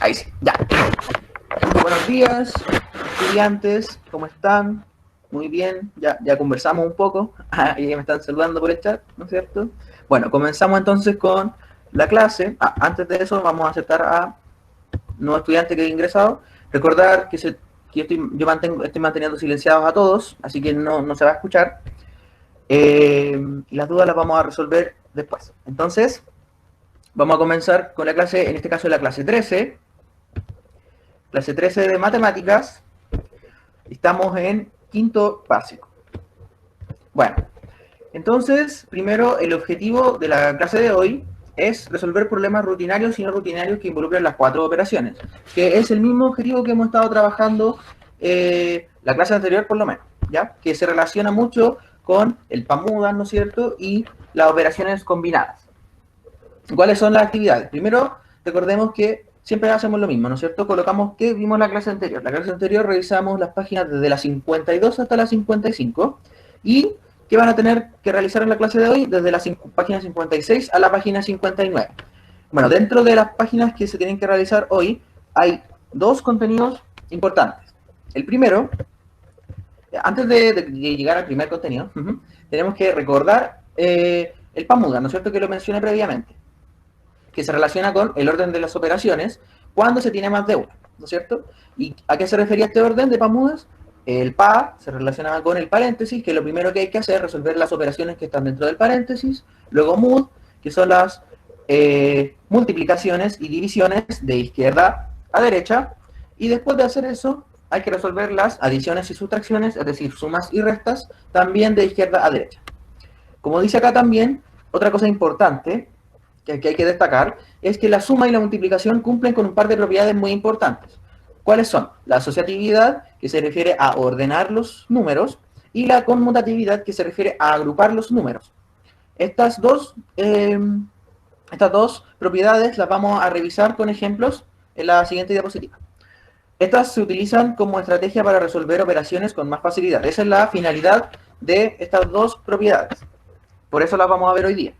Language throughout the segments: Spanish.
Ahí sí, ya. Buenos días, estudiantes, ¿cómo están? Muy bien, ya conversamos un poco. Y me están saludando por el chat, ¿no es cierto? Bueno, comenzamos entonces con la clase. Antes de eso, vamos a aceptar a nuevo estudiante que ha ingresado. Recordar que, yo estoy manteniendo silenciados a todos, así que no se va a escuchar. Y las dudas las vamos a resolver después. Entonces, vamos a comenzar con la clase, en este caso la clase 13. Clase 13 de matemáticas. Estamos en quinto básico. Bueno, entonces, primero, el objetivo de la clase de hoy es resolver problemas rutinarios y no rutinarios que involucren las 4 operaciones, que es el mismo objetivo que hemos estado trabajando la clase anterior, por lo menos, ¿ya? Que se relaciona mucho con el Pamudas, ¿no es cierto?, y las operaciones combinadas. ¿Cuáles son las actividades? Primero, recordemos que siempre hacemos lo mismo, ¿no es cierto? Colocamos que vimos la clase anterior. La clase anterior revisamos las páginas desde la 52 hasta la 55 y ¿qué van a tener que realizar en la clase de hoy? Desde la página 56 a la página 59. Bueno, dentro de las páginas que se tienen que realizar hoy hay 2 contenidos importantes. El primero, antes de llegar al primer contenido, tenemos que recordar el Pamudas, ¿no es cierto? Que lo mencioné previamente, que se relaciona con el orden de las operaciones cuando se tiene más de una, ¿no es cierto? ¿Y a qué se refería este orden de Pamudas? El PA se relacionaba con el paréntesis, que lo primero que hay que hacer es resolver las operaciones que están dentro del paréntesis, luego MUD, que son las multiplicaciones y divisiones de izquierda a derecha, y después de hacer eso hay que resolver las adiciones y sustracciones, es decir, sumas y restas, también de izquierda a derecha. Como dice acá también, otra cosa importante que hay que destacar es que la suma y la multiplicación cumplen con un par de propiedades muy importantes. ¿Cuáles son? La asociatividad, que se refiere a ordenar los números, y la conmutatividad, que se refiere a agrupar los números. Estas dos propiedades las vamos a revisar con ejemplos en la siguiente diapositiva. Estas se utilizan como estrategia para resolver operaciones con más facilidad. Esa es la finalidad de estas dos propiedades. Por eso las vamos a ver hoy día,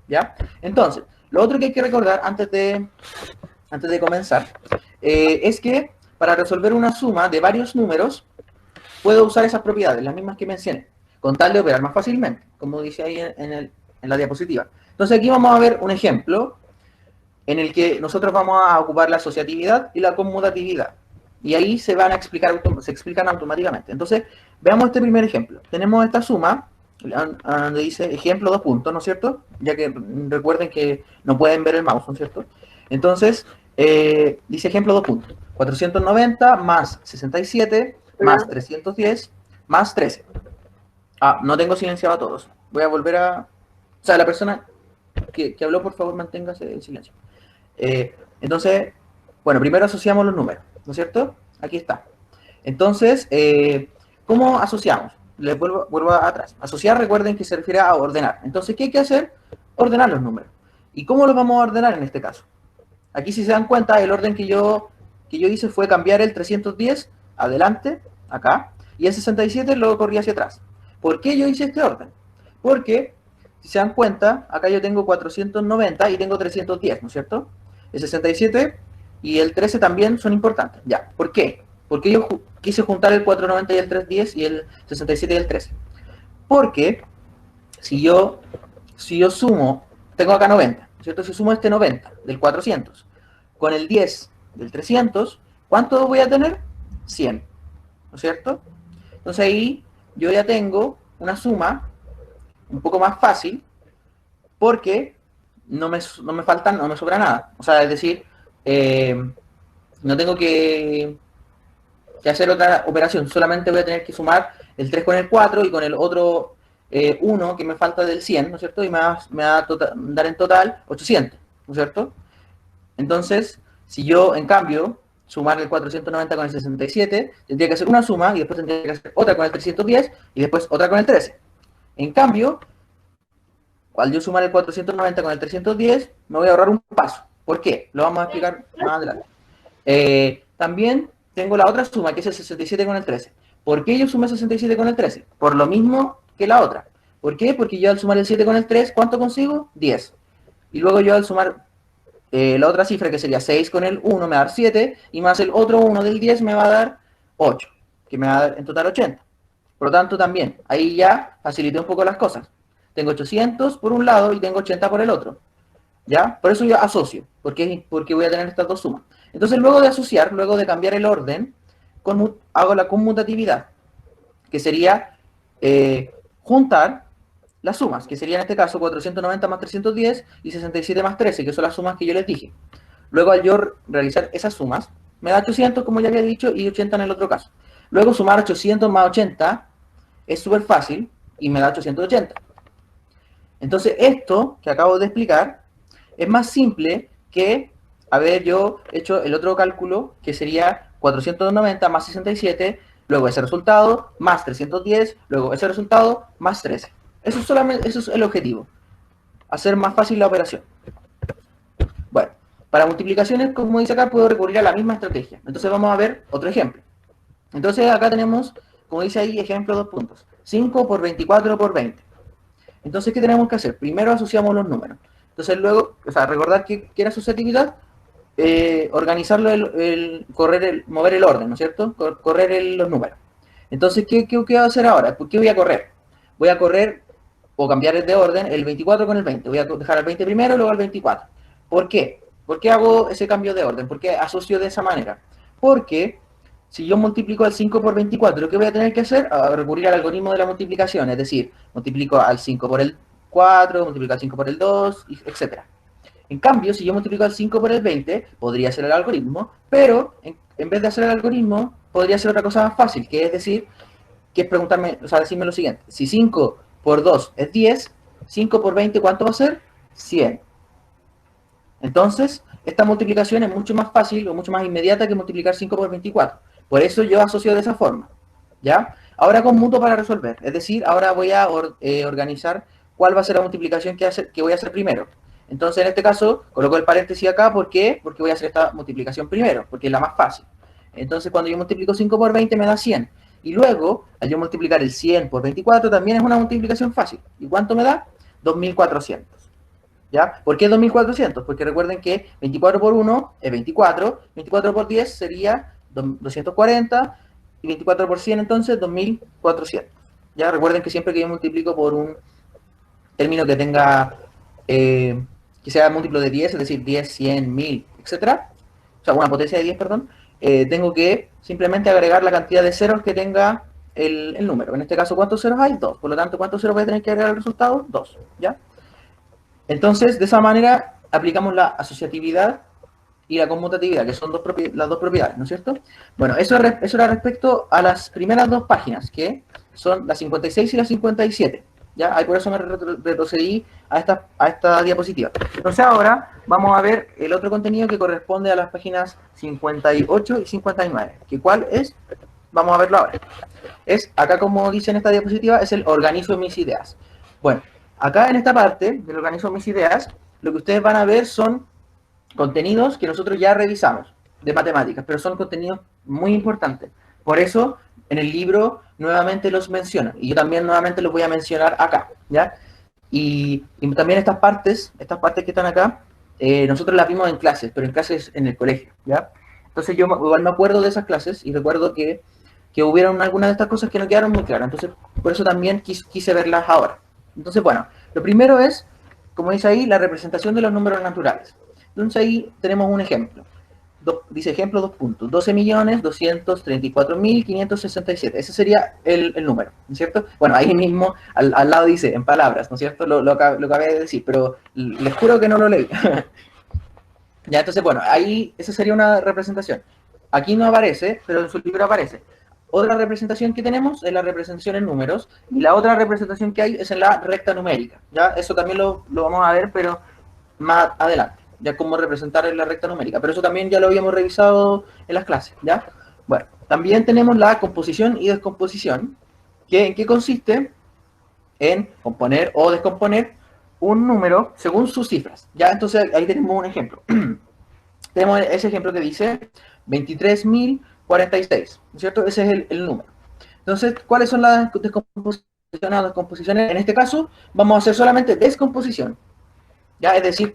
¿ya? Entonces, lo otro que hay que recordar antes de comenzar es que para resolver una suma de varios números puedo usar esas propiedades, las mismas que mencioné, con tal de operar más fácilmente, como dice ahí en la diapositiva. Entonces aquí vamos a ver un ejemplo en el que nosotros vamos a ocupar la asociatividad y la conmutatividad. Y ahí se explican automáticamente. Entonces, veamos este primer ejemplo. Tenemos esta suma, donde dice ejemplo 2 puntos, ¿no es cierto? Ya que recuerden que no pueden ver el mouse, ¿no es cierto? Entonces, dice ejemplo 2 puntos. 490 más 67 más 310 más 13. No tengo silenciado a todos. Voy a volver a... O sea, la persona que habló, por favor, manténgase en silencio. Entonces, bueno, primero asociamos los números, ¿no es cierto? Aquí está. Entonces, ¿cómo asociamos? Les vuelvo atrás. Asociar, recuerden que se refiere a ordenar. Entonces, ¿qué hay que hacer? Ordenar los números. ¿Y cómo los vamos a ordenar en este caso? Aquí, si se dan cuenta, el orden que yo hice fue cambiar el 310 adelante, acá, y el 67 lo corrí hacia atrás. ¿Por qué yo hice este orden? Porque, si se dan cuenta, acá yo tengo 490 y tengo 310, ¿no es cierto? El 67 y el 13 también son importantes. Ya, ¿por qué? Porque yo quise juntar el 490 y el 310 y el 67 y el 13. Porque si yo sumo, tengo acá 90, ¿cierto? Si sumo este 90 del 400 con el 10 del 300, ¿cuánto voy a tener? 100, ¿no es cierto? Entonces ahí yo ya tengo una suma un poco más fácil porque no me sobra nada. O sea, es decir, no tengo que hacer otra operación, solamente voy a tener que sumar el 3 con el 4 y con el otro 1 que me falta del 100, ¿no es cierto? Y me va a dar en total 800, ¿no es cierto? Entonces, si yo, en cambio, sumar el 490 con el 67, tendría que hacer una suma y después tendría que hacer otra con el 310 y después otra con el 13. En cambio, al yo sumar el 490 con el 310, me voy a ahorrar un paso. ¿Por qué? Lo vamos a explicar más adelante. También tengo la otra suma, que es el 67 con el 13. ¿Por qué yo sumé 67 con el 13? Por lo mismo que la otra. ¿Por qué? Porque yo al sumar el 7 con el 3, ¿cuánto consigo? 10. Y luego yo al sumar la otra cifra que sería 6 con el 1 me va a dar 7, y más el otro 1 del 10 me va a dar 8, que me va a dar en total 80. Por lo tanto, también, ahí ya facilité un poco las cosas. Tengo 800 por un lado y tengo 80 por el otro. ¿Ya? Por eso yo asocio, porque voy a tener estas dos sumas. Entonces, luego de asociar, luego de cambiar el orden, hago la conmutatividad, que sería juntar las sumas, que sería en este caso 490 más 310 y 67 más 13, que son las sumas que yo les dije. Luego, al yo realizar esas sumas, me da 800, como ya había dicho, y 80 en el otro caso. Luego, sumar 800 más 80 es súper fácil y me da 880. Entonces, esto que acabo de explicar es más simple que haber yo hecho el otro cálculo, que sería 490 más 67, luego ese resultado, más 310, luego ese resultado, más 13. Eso es el objetivo, hacer más fácil la operación. Bueno, para multiplicaciones, como dice acá, puedo recurrir a la misma estrategia. Entonces vamos a ver otro ejemplo. Entonces acá tenemos, como dice ahí, ejemplo 2 puntos. 5 por 24 por 20. Entonces, ¿qué tenemos que hacer? Primero asociamos los números. Entonces luego, recordar que era asociatividad, organizarlo, mover el orden, ¿no es cierto? Correr los números. Entonces, ¿qué voy a hacer ahora? ¿Por qué voy a correr? Voy a correr o cambiar de orden el 24 con el 20. Voy a dejar al 20 primero y luego al 24. ¿Por qué? ¿Por qué hago ese cambio de orden? ¿Por qué asocio de esa manera? Porque si yo multiplico el 5 por 24, lo que voy a tener que hacer es recurrir al algoritmo de la multiplicación, es decir, multiplico al 5 por el 4, multiplico al 5 por el 2, etc. En cambio, si yo multiplico al 5 por el 20, podría ser el algoritmo, pero en vez de hacer el algoritmo, podría hacer otra cosa más fácil, que es decir, que es preguntarme, decirme lo siguiente: si 5 por 2 es 10, 5 por 20, ¿cuánto va a ser? 100. Entonces, esta multiplicación es mucho más fácil o mucho más inmediata que multiplicar 5 por 24. Por eso yo asocio de esa forma, ¿ya? Ahora conmuto para resolver, es decir, ahora voy a organizar cuál va a ser la multiplicación que voy a hacer primero. Entonces, en este caso, coloco el paréntesis acá, ¿por qué? Porque voy a hacer esta multiplicación primero, porque es la más fácil. Entonces, cuando yo multiplico 5 por 20 me da 100. Y luego, al yo multiplicar el 100 por 24, también es una multiplicación fácil. ¿Y cuánto me da? 2400. ¿Ya? ¿Por qué 2400? Porque recuerden que 24 por 1 es 24, 24 por 10 sería 240, y 24 por 100 entonces 2400. ¿Ya? Recuerden que siempre que yo multiplico por un término que tenga, que sea múltiplo de 10, es decir, 10, 100, 1000, etc., o sea, una potencia de 10, perdón, tengo que simplemente agregar la cantidad de ceros que tenga el número. En este caso, ¿cuántos ceros hay? 2. Por lo tanto, ¿cuántos ceros voy a tener que agregar al resultado? 2. ¿Ya? Entonces, de esa manera, aplicamos la asociatividad y la conmutatividad, que son las dos propiedades, ¿no es cierto? Bueno, eso era respecto a las primeras dos páginas, que son la 56 y la 57. ¿Ya? Ahí por eso me retrocedí a esta diapositiva. Entonces ahora vamos a ver el otro contenido que corresponde a las páginas 58 y 59. ¿Que cuál es? Vamos a verlo ahora. Es, acá como dice en esta diapositiva, es el organizo mis ideas. Bueno, acá en esta parte del organizo mis ideas, lo que ustedes van a ver son contenidos que nosotros ya revisamos de matemáticas, pero son contenidos muy importantes. Por eso, en el libro nuevamente los mencionan, y yo también nuevamente los voy a mencionar acá, ¿ya? Y también estas partes que están acá, nosotros las vimos en clases, pero en clases en el colegio, ¿ya? Entonces yo igual me acuerdo de esas clases y recuerdo que hubieron algunas de estas cosas que no quedaron muy claras, entonces por eso también quise verlas ahora. Entonces, bueno, lo primero es, como dice ahí, la representación de los números naturales. Entonces ahí tenemos un ejemplo. Dice ejemplo 2 puntos. 12.234.567. Ese sería el número, ¿no es cierto? Bueno, ahí mismo al lado dice en palabras, ¿no es cierto? Lo acabé de decir, pero les juro que no lo leí. Ya, entonces, bueno, ahí esa sería una representación. Aquí no aparece, pero en su libro aparece. Otra representación que tenemos es la representación en números, y la otra representación que hay es en la recta numérica. Ya, eso también lo vamos a ver, pero más adelante, ya cómo representar en la recta numérica. Pero eso también ya lo habíamos revisado en las clases, ¿ya? Bueno, también tenemos la composición y descomposición, que ¿en qué consiste? En componer o descomponer un número según sus cifras. Ya, entonces ahí tenemos un ejemplo. Tenemos ese ejemplo que dice 23.046, ¿no es cierto? Ese es el número. Entonces, ¿cuáles son las descomposiciones? En este caso, vamos a hacer solamente descomposición. ¿Ya? Es decir,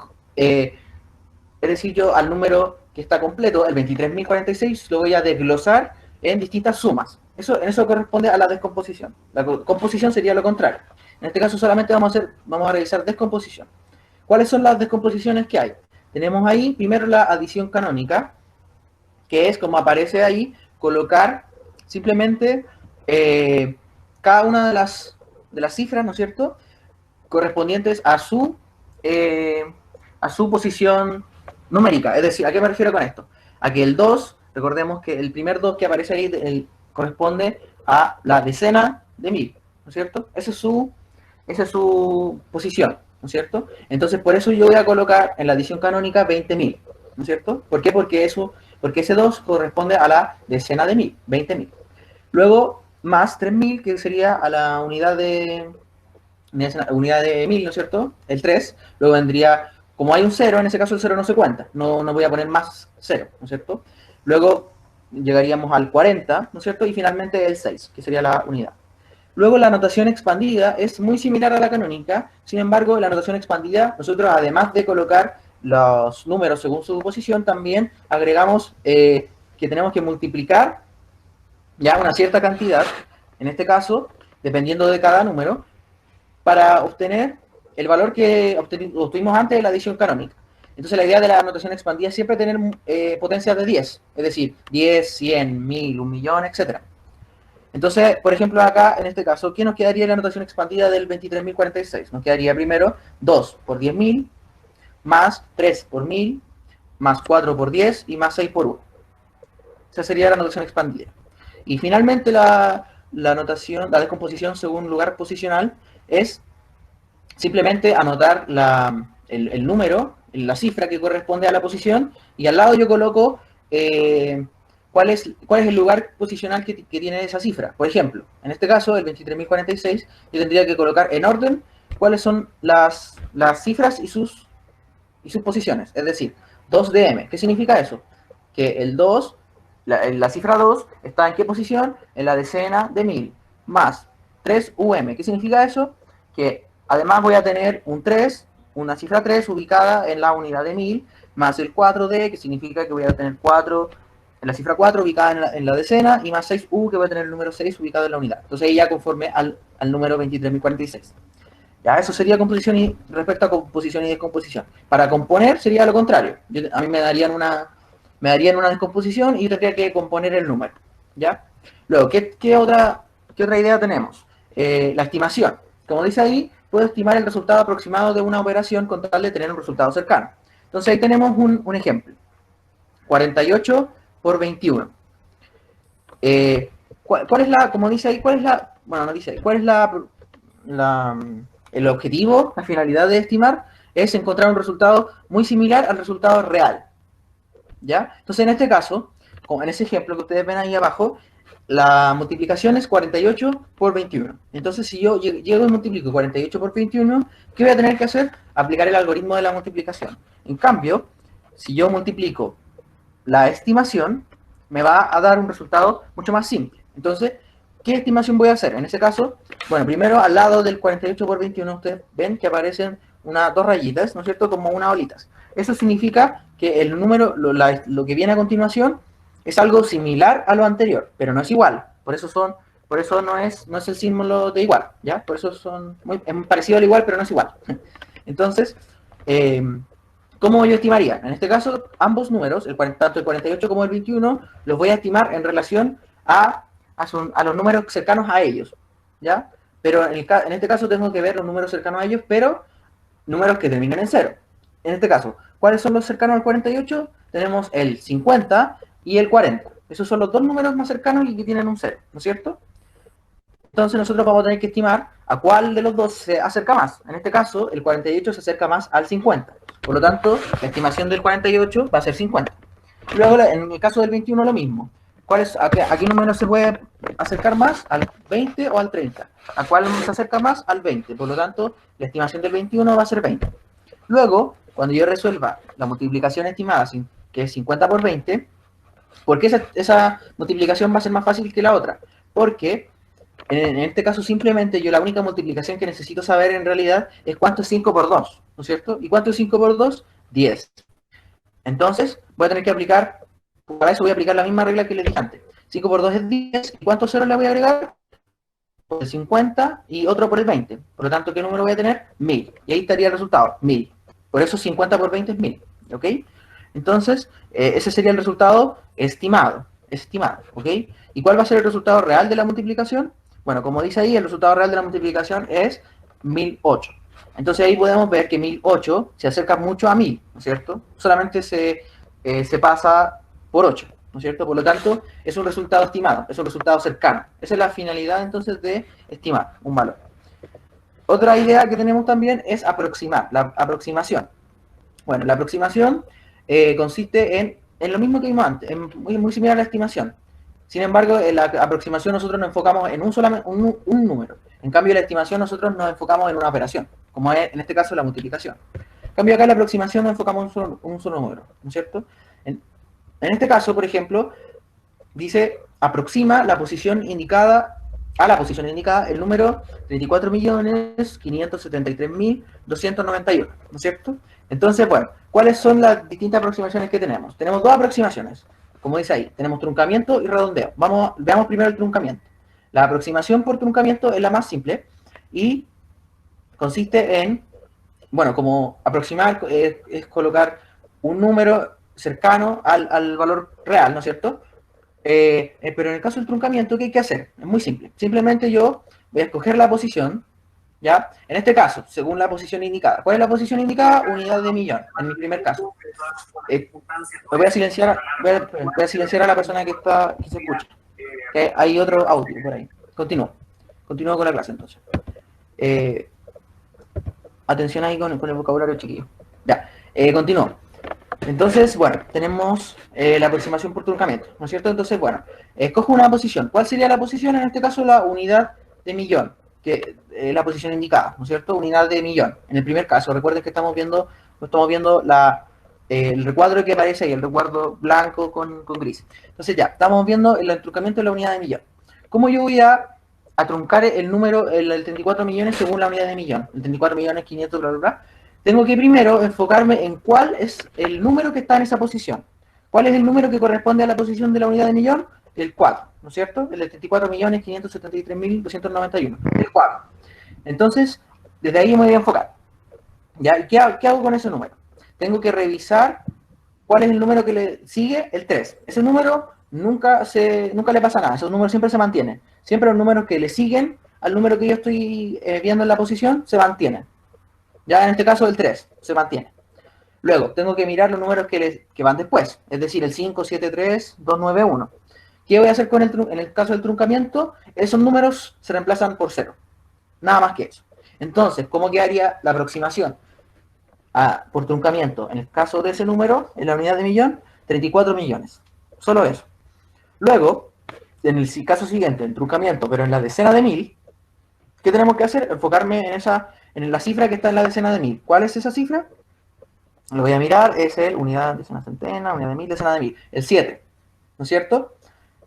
es decir, yo al número que está completo, el 23.046, lo voy a desglosar en distintas sumas. En eso corresponde a la descomposición. La composición sería lo contrario. En este caso solamente vamos a realizar descomposición. ¿Cuáles son las descomposiciones que hay? Tenemos ahí primero la adición canónica, que es como aparece ahí, colocar simplemente cada una de las cifras, ¿no es cierto?, correspondientes a su posición numérica. Es decir, ¿a qué me refiero con esto? A que el 2, recordemos que el primer 2 que aparece ahí corresponde a la decena de 1000, ¿no es cierto? Esa es su posición, ¿no es cierto? Entonces, por eso yo voy a colocar en la adición canónica 20.000, ¿no es cierto? ¿Por qué? Porque ese 2 corresponde a la decena de 1000, 20.000. Luego, más 3.000, que sería a la unidad de 1000, ¿no es cierto? El 3, luego vendría, como hay un 0, en ese caso el 0 no se cuenta, no voy a poner más 0, ¿no es cierto? Luego llegaríamos al 40, ¿no es cierto? Y finalmente el 6, que sería la unidad. Luego la notación expandida es muy similar a la canónica, sin embargo, la notación expandida, nosotros además de colocar los números según su posición, también agregamos que tenemos que multiplicar ya una cierta cantidad, en este caso, dependiendo de cada número, para obtener el valor que obtuvimos antes de la adición canónica. Entonces la idea de la notación expandida es siempre tener potencias de 10, es decir, 10, 100, 1000, 1.000.000, etc. Entonces, por ejemplo, acá, en este caso, ¿qué nos quedaría en la notación expandida del 23.046? Nos quedaría primero 2 por 10.000, más 3 por 1000, más 4 por 10 y más 6 por 1. Esa sería la notación expandida. Y finalmente la descomposición según lugar posicional es simplemente anotar el número, la cifra que corresponde a la posición, y al lado yo coloco cuál es el lugar posicional que tiene esa cifra. Por ejemplo, en este caso, el 23.046, yo tendría que colocar en orden cuáles son las cifras y sus posiciones. Es decir, 2dm. ¿Qué significa eso? Que el 2, la cifra 2, está en qué posición? En la decena de 1000. Más 3um. ¿Qué significa eso? Que además voy a tener un 3, una cifra 3 ubicada en la unidad de 1000, más el 4D, que significa que voy a tener 4, en la cifra 4 ubicada en la decena, y más 6U, que voy a tener el número 6 ubicado en la unidad. Entonces ahí ya conforme al número 23.046. Ya, eso sería composición respecto a composición y descomposición. Para componer sería lo contrario. A mí me darían una descomposición y yo tendría que componer el número. ¿Ya? Luego, ¿qué otra idea tenemos? La estimación. Como dice ahí, puedo estimar el resultado aproximado de una operación con tal de tener un resultado cercano. Entonces ahí tenemos un ejemplo. 48 por 21. ¿Cuál es la, como dice ahí, bueno, no dice ahí, cuál es el objetivo, la finalidad de estimar? Es encontrar un resultado muy similar al resultado real. ¿Ya? Entonces en este caso, en ese ejemplo que ustedes ven ahí abajo, la multiplicación es 48 por 21. Entonces si yo llego y multiplico 48 por 21, ¿qué voy a tener que hacer? Aplicar el algoritmo de la multiplicación. En cambio, si yo multiplico la estimación, me va a dar un resultado mucho más simple. Entonces, ¿qué estimación voy a hacer? En ese caso, bueno, primero al lado del 48 por 21, ustedes ven que aparecen dos rayitas, ¿no es cierto? Como unas olitas. Eso significa que el número, lo que viene a continuación, es algo similar a lo anterior, pero no es igual. Por eso no es el símbolo de igual, ¿ya? Por eso es parecido al igual, pero no es igual. Entonces, ¿cómo yo estimaría? En este caso, ambos números, tanto el 48 como el 21, los voy a estimar en relación a los números cercanos a ellos, ¿ya? Pero en este caso tengo que ver los números cercanos a ellos, pero números que terminen en 0. En este caso, ¿cuáles son los cercanos al 48? Tenemos el 50 y el 40. Esos son los dos números más cercanos y que tienen un 0, ¿no es cierto? Entonces nosotros vamos a tener que estimar a cuál de los dos se acerca más. En este caso, el 48 se acerca más al 50. Por lo tanto, la estimación del 48 va a ser 50. Luego, en el caso del 21, lo mismo. ¿A qué número se puede acercar más? ¿Al 20 o al 30? ¿A cuál se acerca más? Al 20. Por lo tanto, la estimación del 21 va a ser 20. Luego, cuando yo resuelva la multiplicación estimada, que es 50 por 20, ¿por qué esa multiplicación va a ser más fácil que la otra? Porque en este caso simplemente yo la única multiplicación que necesito saber en realidad es cuánto es 5 por 2, ¿no es cierto? ¿Y cuánto es 5 por 2? 10. Entonces, voy a tener que aplicar, para eso voy a aplicar la misma regla que les dije antes. 5 por 2 es 10, ¿y cuántos ceros le voy a agregar? Por el 50 y otro por el 20. Por lo tanto, ¿qué número voy a tener? 1000. Y ahí estaría el resultado, 1000. Por eso 50 por 20 es 1000. ¿Ok? Entonces, ese sería el resultado estimado. ¿Ok? ¿Y cuál va a ser el resultado real de la multiplicación? Bueno, como dice ahí, el resultado real de la multiplicación es 1008. Entonces ahí podemos ver que 1008 se acerca mucho a 1000, ¿no es cierto? Solamente se pasa por 8. ¿No es cierto? Por lo tanto, es un resultado estimado, es un resultado cercano. Esa es la finalidad entonces de estimar un valor. Otra idea que tenemos también es aproximar, la aproximación. Bueno, la aproximación consiste en lo mismo que vimos antes, muy similar a la estimación. Sin embargo, en la aproximación nosotros nos enfocamos en un número. En cambio, en la estimación nosotros nos enfocamos en una operación, como es en este caso la multiplicación. En cambio, acá en la aproximación nos enfocamos en un solo número, ¿no es cierto? En este caso, por ejemplo, dice aproxima la posición indicada a la posición indicada el número 34.573.291, ¿no es cierto? Entonces, bueno, ¿cuáles son las distintas aproximaciones que tenemos? Tenemos dos aproximaciones, como dice ahí, tenemos truncamiento y redondeo. Veamos primero el truncamiento. La aproximación por truncamiento es la más simple y consiste en, bueno, como aproximar es colocar un número cercano al valor real, ¿no es cierto? Pero en el caso del truncamiento, ¿qué hay que hacer? Es muy simple. Simplemente yo voy a escoger la posición, ¿ya? En este caso, según la posición indicada. ¿Cuál es la posición indicada? Unidad de millón, en mi primer caso. Voy a silenciar a la persona que se escucha. Hay otro audio por ahí. Continúo con la clase entonces. Atención ahí con el vocabulario chiquillo. Ya, continúo. Entonces, bueno, tenemos la aproximación por truncamiento, ¿no es cierto? Entonces, bueno, escojo una posición. ¿Cuál sería la posición? En este caso, la unidad de millón, que es la posición indicada, ¿no es cierto? Unidad de millón. En el primer caso, recuerden que estamos viendo el recuadro que aparece ahí, el recuadro blanco con gris. Entonces, ya, estamos viendo el truncamiento de la unidad de millón. ¿Cómo yo voy a truncar el número, el 34 millones según la unidad de millón? El 34 millones 500, bla, bla, bla. Tengo que primero enfocarme en cuál es el número que está en esa posición. ¿Cuál es el número que corresponde a la posición de la unidad de millón? El 4, ¿no es cierto? El 34.573.291, el 4. Entonces, desde ahí me voy a enfocar. ¿Ya? ¿Qué hago con ese número? Tengo que revisar cuál es el número que le sigue, el 3. Ese número nunca le pasa nada, ese número siempre se mantiene. Siempre los números que le siguen al número que yo estoy viendo en la posición se mantienen. Ya en este caso el 3 se mantiene. Luego, tengo que mirar los números que van después, es decir, el 5, 7, 3, 2, 9, 1. ¿Qué voy a hacer en el caso del truncamiento? Esos números se reemplazan por 0. Nada más que eso. Entonces, ¿cómo quedaría la aproximación por truncamiento? En el caso de ese número, en la unidad de millón, 34 millones. Solo eso. Luego, en el caso siguiente, el truncamiento, pero en la decena de 1000, ¿qué tenemos que hacer? Enfocarme en la cifra que está en la decena de 1000. ¿Cuál es esa cifra? Lo voy a mirar, es el unidad, decena, centena, unidad de 1000, decena de 1000. El 7, ¿no es cierto?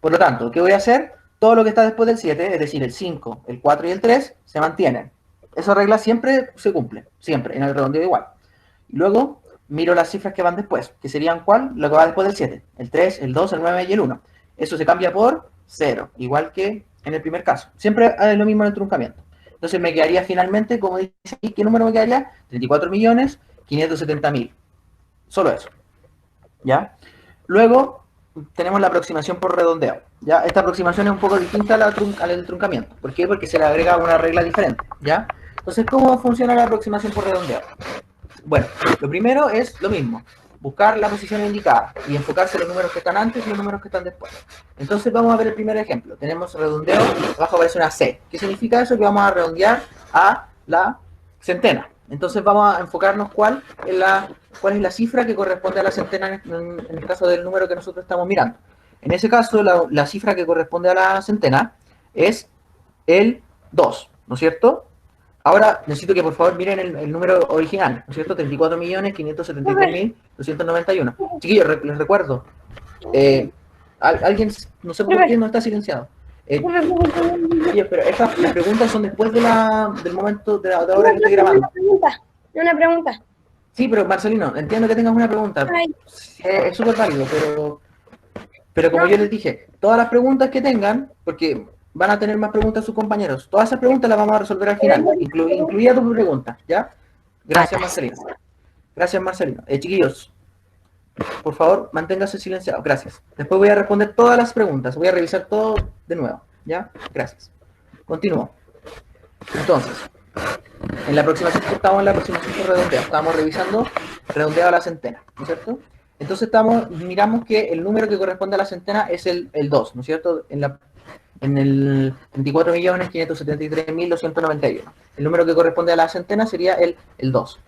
Por lo tanto, ¿qué voy a hacer? Todo lo que está después del 7, es decir, el 5, el 4 y el 3, se mantienen. Esa regla siempre se cumple, siempre, en el redondeo igual. Y luego, miro las cifras que van después, que serían ¿cuál? Lo que va después del 7, el 3, el 2, el 9 y el 1. Eso se cambia por 0, igual que en el primer caso. Siempre es lo mismo en el truncamiento. Entonces me quedaría finalmente, como dice aquí, ¿qué número me quedaría? 34.570.000. Solo eso. ¿Ya? Luego tenemos la aproximación por redondeo. ¿Ya? Esta aproximación es un poco distinta al truncamiento. ¿Por qué? Porque se le agrega una regla diferente. ¿Ya? Entonces, ¿cómo funciona la aproximación por redondeo? Bueno, lo primero es lo mismo. Buscar la posición indicada y enfocarse en los números que están antes y los números que están después. Entonces vamos a ver el primer ejemplo. Tenemos redondeo, abajo aparece una C. ¿Qué significa eso? Que vamos a redondear a la centena. Entonces vamos a enfocarnos cuál es la cifra que corresponde a la centena en el caso del número que nosotros estamos mirando. En ese caso, la cifra que corresponde a la centena es el 2, ¿no es cierto? Ahora necesito que por favor miren el número original, ¿no es cierto? 34.573.291. Chiquillos, les recuerdo. Alguien, no sé por qué no está silenciado. Chiquillos, pero las preguntas son después del momento de ahora que estoy grabando. Una pregunta. Sí, pero Marcelino, entiendo que tengas una pregunta. Ay, Es súper válido, pero como no, yo les dije, todas las preguntas que tengan, porque van a tener más preguntas sus compañeros, todas esas preguntas las vamos a resolver al final, incluida tu pregunta, ¿ya? Gracias, Marcelino. Gracias, Marcelino. Chiquillos, por favor, manténgase silenciados. Gracias. Después voy a responder todas las preguntas. Voy a revisar todo de nuevo, ¿ya? Gracias. Continúo. Entonces, en la aproximación que estamos en la aproximación por redondeo, estamos revisando redondeado a la centena, ¿no es cierto? Entonces miramos que el número que corresponde a la centena es el 2, ¿no es cierto? En el 34.573.291. El número que corresponde a la centena sería el 2.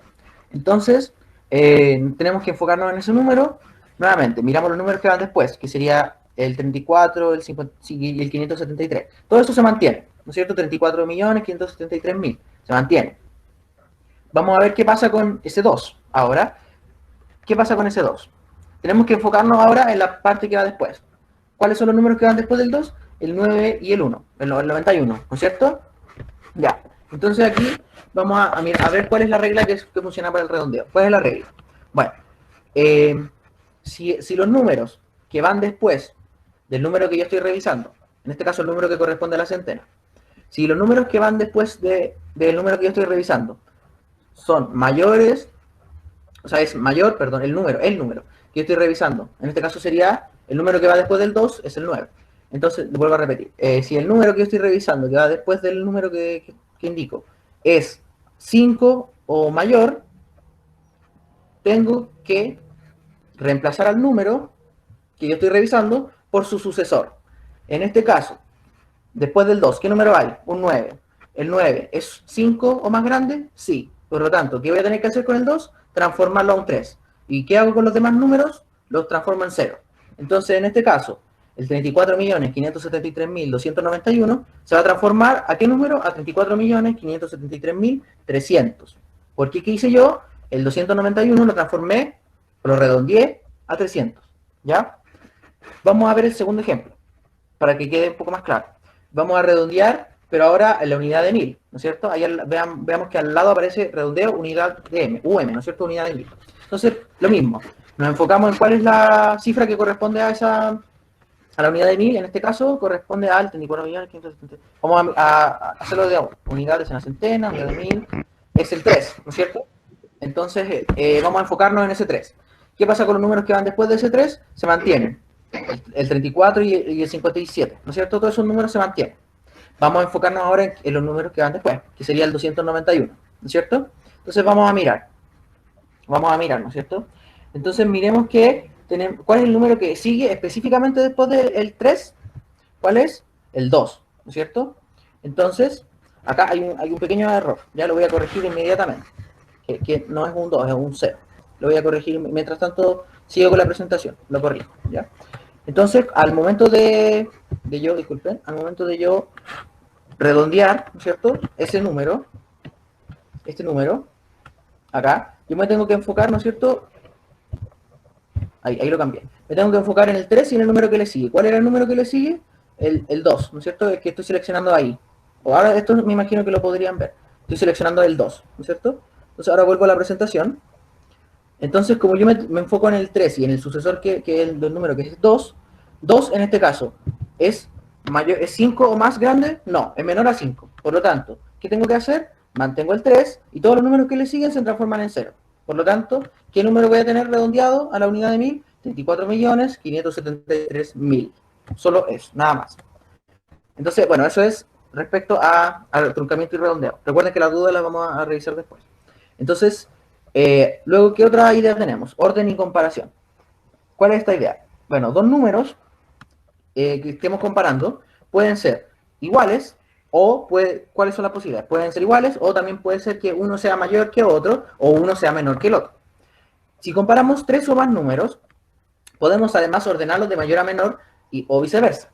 Entonces, tenemos que enfocarnos en ese número. Nuevamente, miramos los números que van después, que sería el 34, el 50 y el 573. Todo esto se mantiene, ¿no es cierto? 34.573.000 se mantiene. Vamos a ver qué pasa con ese 2. Ahora, ¿qué pasa con ese 2? Tenemos que enfocarnos ahora en la parte que va después. ¿Cuáles son los números que van después del 2? El 9 y el 1, el 91, ¿no es cierto? Ya. Entonces aquí vamos a ver cuál es la regla que funciona para el redondeo. ¿Cuál es la regla? Bueno, si los números que van después del número que yo estoy revisando, en este caso el número que corresponde a la centena, si los números que van después del número que yo estoy revisando son mayores, o sea, es mayor, perdón, el número que yo estoy revisando, en este caso sería el número que va después del 2 es el 9. Entonces, vuelvo a repetir, si el número que yo estoy revisando, que va después del número que indico, es 5 o mayor, tengo que reemplazar al número que yo estoy revisando por su sucesor. En este caso, después del 2, ¿qué número hay? Un 9. ¿El 9 es 5 o más grande? Sí. Por lo tanto, ¿qué voy a tener que hacer con el 2? Transformarlo a un 3. ¿Y qué hago con los demás números? Los transformo en 0. Entonces, en este caso, el 34.573.291 se va a transformar ¿a qué número? A 34.573.300. ¿Por qué? ¿Qué hice yo? El 291 lo transformé, lo redondeé a 300. ¿Ya? Vamos a ver el segundo ejemplo, para que quede un poco más claro. Vamos a redondear, pero ahora en la unidad de 1000, ¿no es cierto? Ahí veamos que al lado aparece redondeo unidad de m, UM, ¿no es cierto? Unidad de 1000. Entonces, lo mismo. Nos enfocamos en cuál es la cifra que corresponde a la unidad de 1000. En este caso, corresponde al 34.570. Vamos a hacerlo de ahora. Unidades en la centena, unidad de 1000. Es el 3, ¿no es cierto? Entonces, vamos a enfocarnos en ese 3. ¿Qué pasa con los números que van después de ese 3? Se mantienen. El 34 y el 57, ¿no es cierto? Todos esos números se mantienen. Vamos a enfocarnos ahora en los números que van después, que sería el 291, ¿no es cierto? Entonces vamos a mirar, ¿no es cierto? Entonces miremos que tenemos, ¿cuál es el número que sigue específicamente después del 3? ¿Cuál es? El 2, ¿no es cierto? Entonces, acá hay un pequeño error, ya lo voy a corregir inmediatamente, que no es un 2, es un 0. Lo voy a corregir, mientras tanto sigo con la presentación, lo corrijo, ¿ya? Entonces, al momento de yo redondear, ¿no es cierto? Ese número, este número, acá, yo me tengo que enfocar, ¿no es cierto? Ahí lo cambié. Me tengo que enfocar en el 3 y en el número que le sigue. ¿Cuál era el número que le sigue? El 2, ¿no es cierto? El que estoy seleccionando ahí. O ahora esto me imagino que lo podrían ver. Estoy seleccionando el 2, ¿no es cierto? Entonces ahora vuelvo a la presentación. Entonces, como yo me enfoco en el 3 y en el sucesor que es el número que es 2, 2 en este caso es mayor, ¿es 5 o más grande? No, es menor a 5. Por lo tanto, ¿qué tengo que hacer? Mantengo el 3 y todos los números que le siguen se transforman en 0. Por lo tanto, ¿qué número voy a tener redondeado a la unidad de 1000? 34.573.000. Solo eso, nada más. Entonces, bueno, eso es respecto al truncamiento y redondeo. Recuerden que las dudas las vamos a revisar después. Entonces, luego, ¿qué otra idea tenemos? Orden y comparación. ¿Cuál es esta idea? Bueno, dos números que estemos comparando pueden ser iguales o ¿cuáles son las posibilidades? Pueden ser iguales o también puede ser que uno sea mayor que otro o uno sea menor que el otro. Si comparamos tres o más números, podemos además ordenarlos de mayor a menor o viceversa.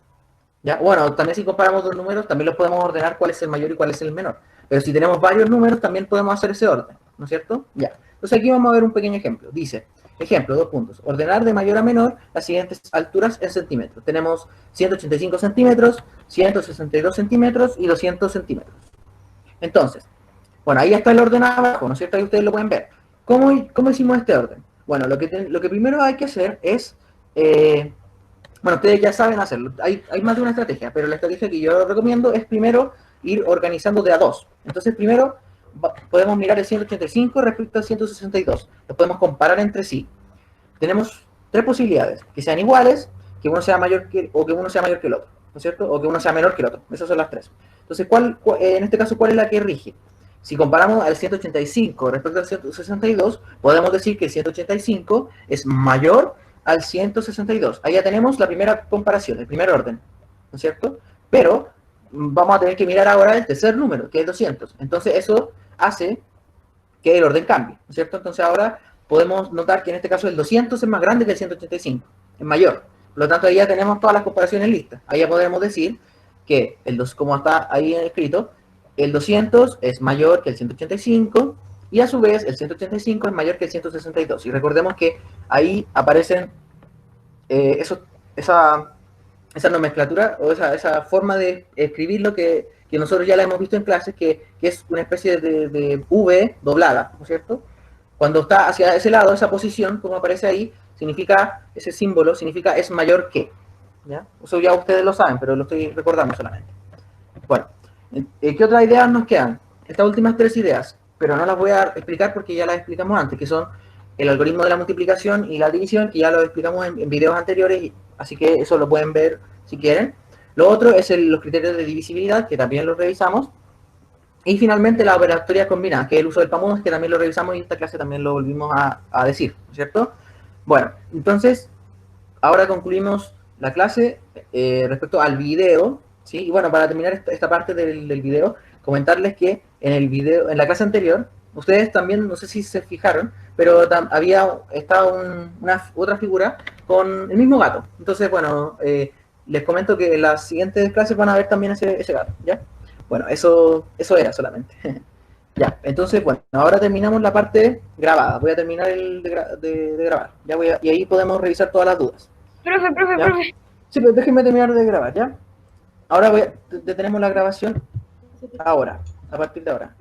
¿Ya? Bueno, también si comparamos dos números, también los podemos ordenar cuál es el mayor y cuál es el menor. Pero si tenemos varios números, también podemos hacer ese orden, ¿no es cierto? Ya. Entonces aquí vamos a ver un pequeño ejemplo. Dice, ejemplo, 2 puntos. Ordenar de mayor a menor las siguientes alturas en centímetros. Tenemos 185 centímetros, 162 centímetros y 200 centímetros. Entonces, bueno, ahí está el orden abajo, ¿no es cierto? Ahí ustedes lo pueden ver. ¿Cómo hicimos este orden? Bueno, lo que primero hay que hacer es, bueno, ustedes ya saben hacerlo, hay más de una estrategia, pero la estrategia que yo recomiendo es primero ir organizando de a dos. Entonces, primero podemos mirar el 185 respecto al 162, los podemos comparar entre sí. Tenemos tres posibilidades, que sean iguales, que uno sea mayor que, o que uno sea mayor que el otro, ¿no es cierto? O que uno sea menor que el otro. Esas son las tres. Entonces, en este caso, ¿cuál es la que rige? Si comparamos al 185 respecto al 162, podemos decir que el 185 es mayor al 162. Ahí ya tenemos la primera comparación, el primer orden, ¿no es cierto? Pero vamos a tener que mirar ahora el tercer número, que es 200. Entonces, eso hace que el orden cambie, ¿no es cierto? Entonces ahora podemos notar que en este caso el 200 es más grande que el 185, es mayor. Por lo tanto, ahí ya tenemos todas las comparaciones listas. Ahí ya podemos decir que, como está ahí escrito, el 200 es mayor que el 185 y a su vez el 185 es mayor que el 162. Y recordemos que ahí aparecen esa nomenclatura o esa forma de escribir lo que nosotros ya la hemos visto en clases, que es una especie de V doblada, ¿no es cierto? Cuando está hacia ese lado, esa posición, como aparece ahí, significa, ese símbolo significa es mayor que, ¿ya? Eso ya ustedes lo saben, pero lo estoy recordando solamente. Bueno, ¿qué otras ideas nos quedan? Estas últimas tres ideas, pero no las voy a explicar porque ya las explicamos antes, que son el algoritmo de la multiplicación y la división, que ya lo explicamos en videos anteriores, así que eso lo pueden ver si quieren. Lo otro es los criterios de divisibilidad, que también los revisamos. Y finalmente la operatoria combinada, que es el uso del PAMOS, que también lo revisamos y en esta clase también lo volvimos a decir, ¿cierto? Bueno, entonces, ahora concluimos la clase respecto al video, ¿sí? Y bueno, para terminar esta parte del video, comentarles que en la clase anterior, ustedes también, no sé si se fijaron, pero estaba una otra figura con el mismo gato. Entonces, bueno, les comento que en las siguientes clases van a ver también ese gato, ¿ya? Bueno, eso era solamente. Ya, entonces, bueno, ahora terminamos la parte grabada. Voy a terminar de grabar. Y ahí podemos revisar todas las dudas. Profe. Sí, pero déjenme terminar de grabar, ¿ya? Ahora detenemos la grabación ahora, a partir de ahora.